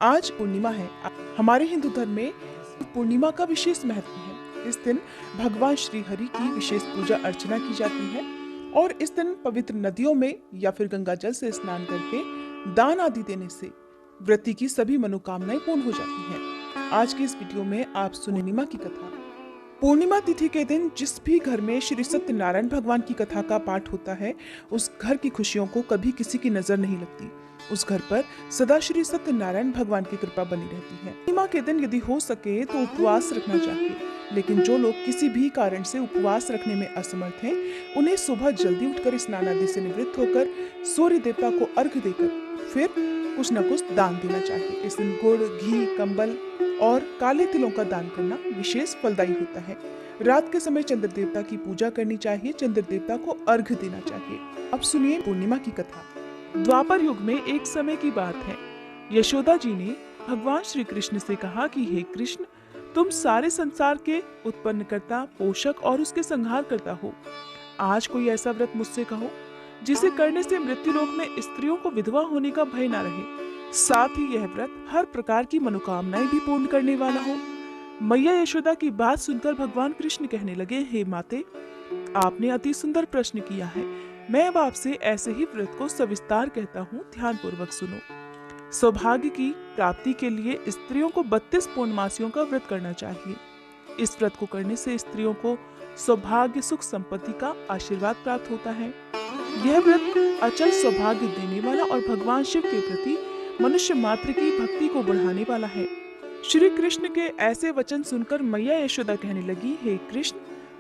आज पूर्णिमा है। हमारे हिंदू धर्म में पूर्णिमा का विशेष महत्व है। इस दिन भगवान श्री हरि की विशेष पूजा अर्चना की जाती है और इस दिन पवित्र नदियों में या फिर गंगा जल से स्नान करके दान आदि देने से व्रती की सभी मनोकामनाएं पूर्ण हो जाती हैं। आज की इस वीडियो में आप सुने पूर्णिमा की कथा। पूर्णिमा तिथि के दिन जिस भी घर में श्री सत्यनारायण भगवान की कथा का पाठ होता है, उस घर की खुशियों को कभी किसी की नजर नहीं लगती। उस घर पर सदा श्री सत्यनारायण भगवान की कृपा बनी रहती है। पूर्णिमा के दिन यदि हो सके तो उपवास रखना चाहिए, लेकिन जो लोग किसी भी कारण से उपवास रखने में असमर्थ हैं, उन्हें सुबह जल्दी उठकर स्नान आदि से निवृत्त होकर सूर्य देवता को अर्घ्य देकर फिर कुछ न कुछ दान देना चाहिए। इस दिन गुड़, घी, कंबल और काले तिलों का दान करना विशेष फलदायी होता है। रात के समय चंद्र देवता की पूजा करनी चाहिए, चंद्र देवता को अर्घ्य देना चाहिए। अब सुनिए पूर्णिमा की कथा। द्वापर युग में एक समय की बात है। यशोदा जी ने भगवान श्री कृष्ण से कहा कि हे कृष्ण, तुम सारे संसार के उत्पन्नकर्ता, पोषक और उसके संहार करता हो। आज कोई ऐसा व्रत मुझसे कहो जिसे करने से मृत्युलोक में स्त्रियों को विधवा होने का भय न रहे, साथ ही यह व्रत हर प्रकार की मनोकामनाएं भी पूर्ण करने वाला हो। मैया यशोदा की बात सुनकर भगवान कृष्ण कहने लगे, हे माते, आपने अति सुंदर प्रश्न किया है। मैं अब आपसे ऐसे ही व्रत को सविस्तार कहता हूँ, ध्यान पूर्वक सुनो। सौभाग्य की प्राप्ति के लिए स्त्रियों को 32 पूर्णमासियों का व्रत करना चाहिए। इस व्रत को करने से स्त्रियों को सौभाग्य, सुख, संपत्ति का आशीर्वाद प्राप्त होता है। यह व्रत अचल सौभाग्य देने वाला और भगवान शिव के प्रति मनुष्य मात्र की भक्ति को बढ़ाने वाला है। श्री कृष्ण के ऐसे वचन सुनकर मैया यशोदा कहने लगी, हे कृष्ण,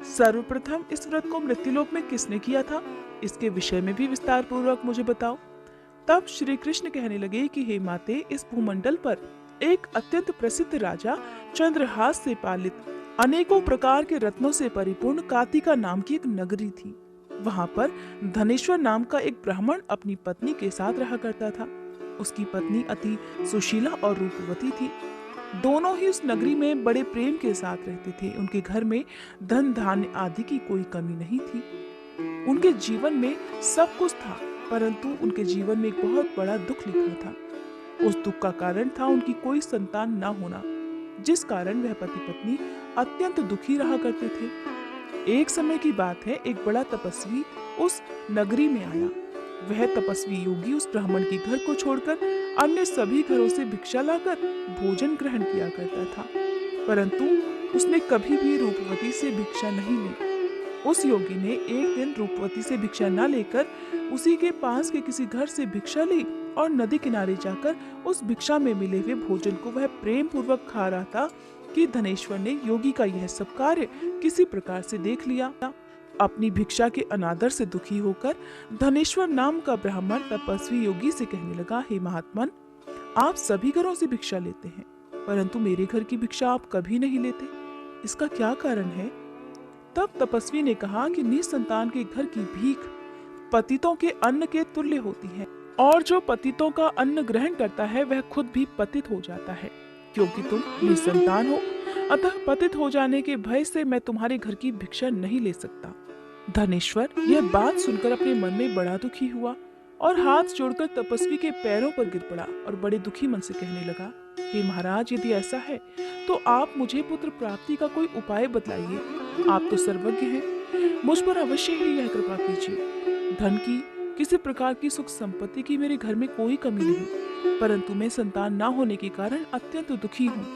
सर्वप्रथम इस व्रत को मृत्युलोक में किसने किया था, इसके विषय में भी विस्तार पूर्वक मुझे बताओ। तब श्री कृष्ण कहने लगे कि हे माते, इस भूमंडल पर एक अत्यंत प्रसिद्ध राजा, चंद्रहास से पालित अनेकों प्रकार के रत्नों से परिपूर्ण कातिका नाम की एक नगरी थी। वहाँ पर धनेश्वर नाम का एक ब्राह्मण अपनी पत्नी के साथ रहा करता था। उसकी पत्नी अति सुशीला और रूपवती थी। दोनों ही उस नगरी में बड़े प्रेम के साथ रहते थे। उनके घर में धन धान्य आदि की कोई कमी नहीं थी। उनके जीवन में सब कुछ था, परंतु उनके जीवन में एक बहुत बड़ा दुख लिखा था। उस दुख का कारण था उनकी कोई संतान न होना, जिस कारण वह पति पत्नी अत्यंत दुखी रहा करते थे। एक समय की बात है, एक बड़ा तपस्वी उस नगरी में आया। वह तपस्वी योगी उस ब्राह्मण के घर को छोड़कर अन्य सभी घरों से भिक्षा लाकर भोजन ग्रहण किया करता था, परंतु उसने कभी भी रूपवती से भिक्षा नहीं ली। उस योगी ने एक दिन रूपवती से भिक्षा न लेकर उसी के पास के किसी घर से भिक्षा ली और नदी किनारे जाकर उस भिक्षा में मिले हुए भोजन को वह प्रेम पूर्वक खा रहा था कि धनेश्वर ने योगी का यह सब कार्य किसी प्रकार से देख लिया। अपनी भिक्षा के अनादर से दुखी होकर धनेश्वर नाम का ब्राह्मण तपस्वी योगी से कहने लगा, हे महात्मन, आप सभी घरों से भिक्षा लेते हैं, परंतु मेरे घर की भिक्षा आप कभी नहीं लेते, इसका क्या कारण है? तब तपस्वी ने कहा कि निसंतान के घर की भीख पतितों के अन्न के तुल्य होती है, और जो पतितों का अन्न ग्रहण करता है वह खुद भी पतित हो जाता है। क्योंकि तुम निसंतान हो, अतः पतित हो जाने के भय से मैं तुम्हारे घर की भिक्षा नहीं ले सकता। धनेश्वर यह बात सुनकर अपने मन में बड़ा दुखी हुआ और हाथ जोड़कर तपस्वी के पैरों पर गिर पड़ा और बड़े दुखी मन से कहने लगा, हे महाराज, यदि ऐसा है तो आप मुझे पुत्र प्राप्ति का कोई उपाय बतलाइए। आप तो सर्वज्ञ हैं, मुझ पर अवश्य ही यह कृपा कीजिए। धन की, किसी प्रकार की सुख संपत्ति की मेरे घर में कोई कमी नहीं, परंतु मैं संतान न होने के कारण अत्यंत दुखी हूँ।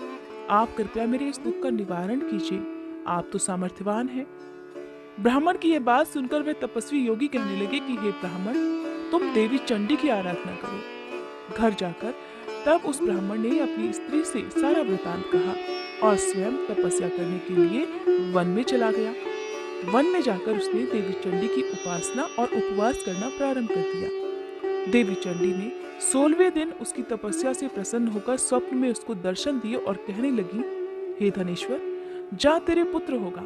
आप कृपया मेरे इस दुख का निवारण कीजिए, आप तो सामर्थ्यवान हैं। ब्राह्मण की यह बात सुनकर वह तपस्वी योगी कहने लगे कि हे ब्राह्मण, तुम देवी चंडी की आराधना करो। घर जाकर तब उस ब्राह्मण ने अपनी स्त्री से सारा वृतांत कहा और स्वयं तपस्या करने के लिए वन में चला गया। वन में जाकर उसने देवी चंडी की उपासना और उपवास करना प्रारंभ कर दिया। देवी चंडी ने 16वें दिन उसकी तपस्या से प्रसन्न होकर स्वप्न में उसको दर्शन दिए और कहने लगी, हे धनेश्वर, जा, तेरे पुत्र होगा,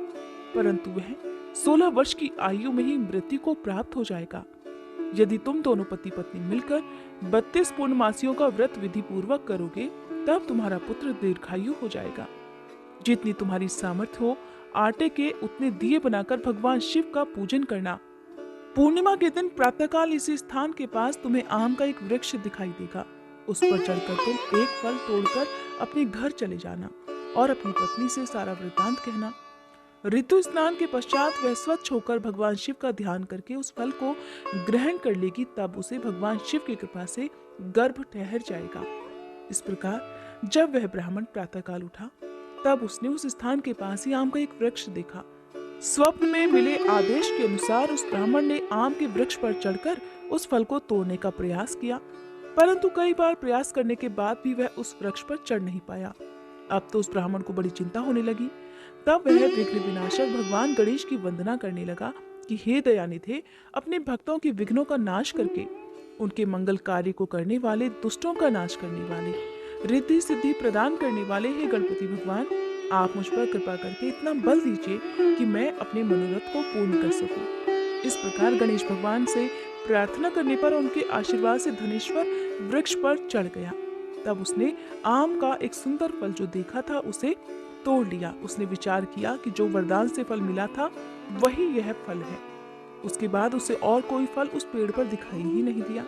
परंतु वह 16 वर्ष की आयु में ही मृत्यु को प्राप्त हो जाएगा। यदि तुम दोनों पति पत्नी मिलकर 32 पूर्णमासियों का व्रत विधि पूर्वक करोगे, तब तुम्हारा पुत्र दीर्घायु हो जाएगा। जितनी तुम्हारी सामर्थ्य हो, आटे के उतने दिए बनाकर भगवान शिव का पूजन करना। पूर्णिमा के दिन प्रातःकाल इसी स्थान के पास तुम्हें आम का एक वृक्ष दिखाई देगा। उस पर चढ़कर तुम एक फल तोड़कर अपने घर चले जाना और अपनी पत्नी से सारा वृत्तांत कहना। ऋतु स्नान के पश्चात वह स्वच्छ होकर भगवान शिव का ध्यान करके उस फल को ग्रहण कर लेगी, तब उसे भगवान शिव की कृपा से गर्भ ठहर जाएगा। इस प्रकार जब वह ब्राह्मण प्रातःकाल उठा तब उसने उस स्थान के पास ही आम का एक वृक्ष देखा। स्वप्न में मिले आदेश के अनुसार उस ब्राह्मण ने आम के वृक्ष पर चढ़कर उस फल को तोड़ने का प्रयास किया, परंतु कई बार प्रयास करने के बाद भी वह उस वृक्ष पर चढ़ नहीं पाया। अब तो उस ब्राह्मण को बड़ी चिंता होने लगी। तब वह विघ्न विनाशक भगवान गणेश की वंदना करने लगा कि हे दयानिधे, अपने भक्तों के विघ्नों का नाश करके उनके मंगल कार्य को करने वाले, दुष्टों का नाश करने वाले, रिद्धि सिद्धि प्रदान करने वाले हे गणपति भगवान, आप मुझ पर कृपा करके इतना बल दीजिए कि मैं अपने मनोरथ को पूर्ण कर सकूं। इस प्रकार गणेश भगवान से प्रार्थना करने पर उनके आशीर्वाद से धनेश्वर वृक्ष पर चढ़ गया। तब उसने आम का एक सुंदर फल जो देखा था उसे तोड़ लिया। उसने विचार किया कि जो वरदान से फल मिला था वही यह फल है। उसके बाद उसे और कोई फल उस पेड़ पर दिखाई ही नहीं दिया।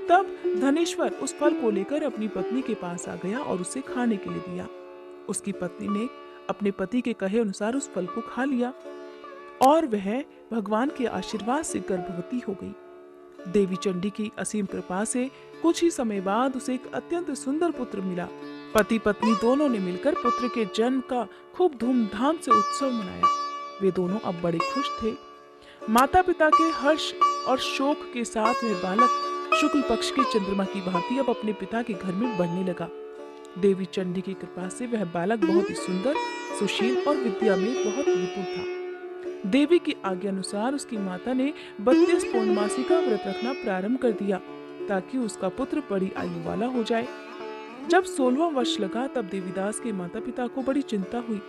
तब धनेश्वर उस फल को लेकर अपनी पत्नी के पास आ गया और उसे खाने के लिए दिया। उसकी पत्नी ने अपने पति के कहे अनुसार उस फल को खा लिया और वह भगवान के आशीर्वाद से गर्भवती हो गई। देवी चंडी की असीम कृपा से कुछ ही समय बाद उसे एक अत्यंत सुंदर पुत्र मिला। पति पत्नी दोनों ने मिलकर पुत्र के जन्म का खूब धूमधाम से उत्सव मनाया। वे दोनों अब बड़े खुश थे। माता पिता के हर्ष और शोक के साथ वह बालक शुक्ल पक्ष के चंद्रमा की भांति अब अपने पिता के घर में बढ़ने लगा। देवी चंडी की कृपा से वह बालक बहुत ही सुंदर, सुशील और विद्या में बहुत निपुण था। देवी की आज्ञा अनुसार उसकी माता ने 32 पूर्णमासी का व्रत रखना प्रारंभ कर दिया ताकि उसका पुत्र बड़ी आयु वाला हो जाए। जब 16वां वर्ष लगा तब देवीदास के माता पिता को बड़ी चिंता हुई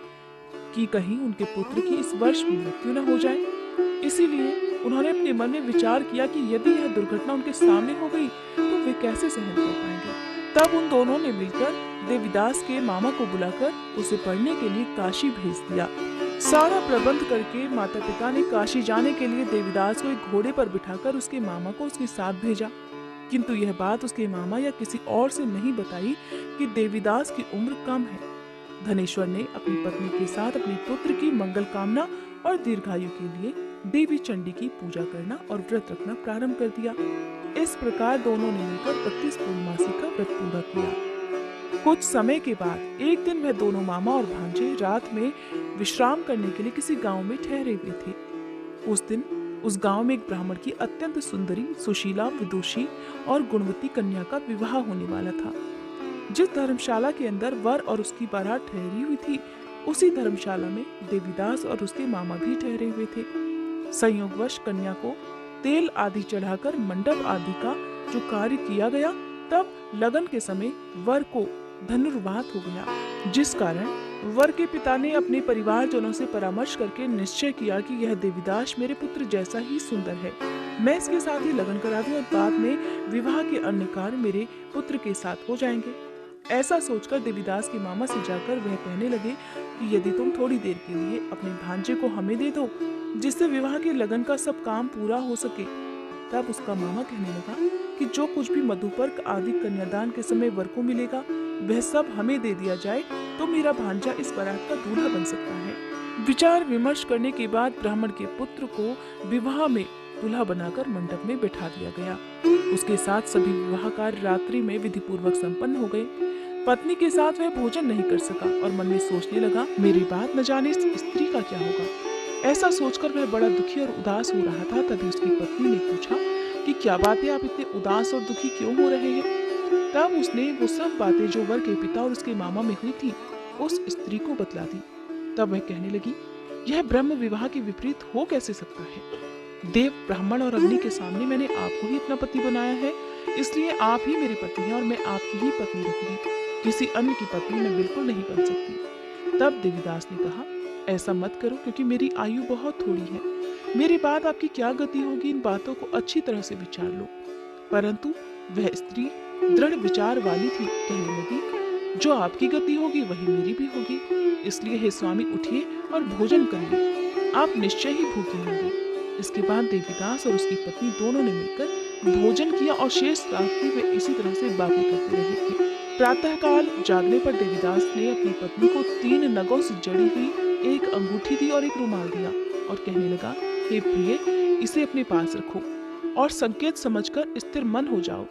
कि कहीं उनके पुत्र की इस वर्ष मृत्यु न हो जाए। इसीलिए उन्होंने अपने मन में विचार किया कि यदि यह दुर्घटना उनके सामने हो गई तो वे कैसे सहन कर पाएंगे। तब उन दोनों ने मिलकर देवीदास के मामा को बुलाकर उसे पढ़ने के लिए काशी भेज दिया। सारा प्रबंध करके माता पिता ने काशी जाने के लिए देवीदास को एक घोड़े पर बिठाकर उसके मामा को उसके साथ भेजा। किंतु यह बात उसके मामा या किसी और से नहीं बताई कि देवीदास की उम्र कम है। धनेश्वर ने अपनी पत्नी के साथ अपने पुत्र की मंगल कामना और दीर्घायु के लिए देवी चंडी की पूजा करना और व्रत रखना प्रारंभ कर दिया। इस प्रकार दोनों ने मिलकर 32 पूर्णमासी का व्रत पूरा किया। कुछ समय के बाद एक दिन वह दोनों मामा और भांजे रात में विश्राम करने के लिए किसी गांव में ठहरे हुए थे। उस दिन उस गांव में एक ब्राह्मण की अत्यंत सुंदरी, सुशीला, विदुषी और गुणवती कन्या का विवाह होने वाला था। जिस धर्मशाला के अंदर वर और उसकी बारात ठहरी हुई थी, उसी धर्मशाला में देवीदास और उसके मामा भी ठहरे हुए थे। संयोगवश कन्या को तेल आदि चढ़ाकर मंडप आदि का जो कार्य किया गया, तब लगन के समय वर को धनुर्वात हो गया, जिस कारण वर के पिता ने अपने परिवारजनों से परामर्श करके निश्चय किया कि यह देवीदास मेरे पुत्र जैसा ही सुंदर है, मैं इसके साथ ही लगन करा दूं और बाद में विवाह के अन्य कार्य मेरे पुत्र के साथ हो जाएंगे। ऐसा सोचकर देवीदास के मामा से जाकर वह कहने लगे कि यदि तुम थोड़ी देर के लिए अपने भांजे को हमें दे दो, जिससे विवाह के लगन का सब काम पूरा हो सके। तब उसका मामा कहने लगा कि जो कुछ भी मधुपर्क आदि कन्यादान के समय वर को मिलेगा वह सब हमें दे दिया जाए तो मेरा भांजा इस बारात का दूल्हा बन सकता है। विचार विमर्श करने के बाद ब्राह्मण के पुत्र को विवाह में दूल्हा बनाकर मंडप में बैठा दिया गया। उसके साथ सभी विवाह कार्य रात्रि में विधि पूर्वक संपन्न हो गए। पत्नी के साथ वह भोजन नहीं कर सका और मन में सोचने लगा, मेरी बात न जाने इस स्त्री का क्या होगा। ऐसा सोचकर वह बड़ा दुखी और उदास हो रहा था। तभी उसकी पत्नी ने पूछा कि क्या बात है, आप इतने उदास और दुखी क्यों हो रहे हैं। तब उसने वो सब बातें जो वर के पिता और उसके मामा में हुई थी उस स्त्री को बतला दी। तब वह कहने लगी, यह ब्रह्म विवाह के विपरीत हो कैसे सकता है। देव, ब्राह्मण और अग्नि के सामने मैंने आपको ही अपना पति बनाया है, इसलिए आप ही मेरी पत्नी हैं और मैं आपकी ही पत्नी रहूंगी। किसी अन्य की पत्नी मैं बिल्कुल नहीं बन सकती। तब देवीदास ने कहा, ऐसा मत करो, क्योंकि मेरी आयु बहुत थोड़ी है। मेरे बाद आपकी क्या गति होगी, इन बातों को अच्छी तरह से विचार लो। परंतु वह स्त्री दृढ़ विचार वाली थी। कहने लगी, जो आपकी गति होगी वही मेरी भी होगी, इसलिए हे स्वामी उठिए और भोजन करिए, आप निश्चय ही भूखे होंगे। इसके बाद देवीदास और उसकी पत्नी दोनों ने मिलकर भोजन किया और शेष रात्रि वे इसी तरह से बातें करते रहे। प्रातःकाल जागने पर देवीदास ने अपनी पत्नी को 3 नगों से जड़ी हुई एक अंगूठी दी और एक रुमाल दिया और कहने लगा, हे प्रिय, इसे अपने पास रखो और संकेत समझकर स्थिर मन हो जाओ।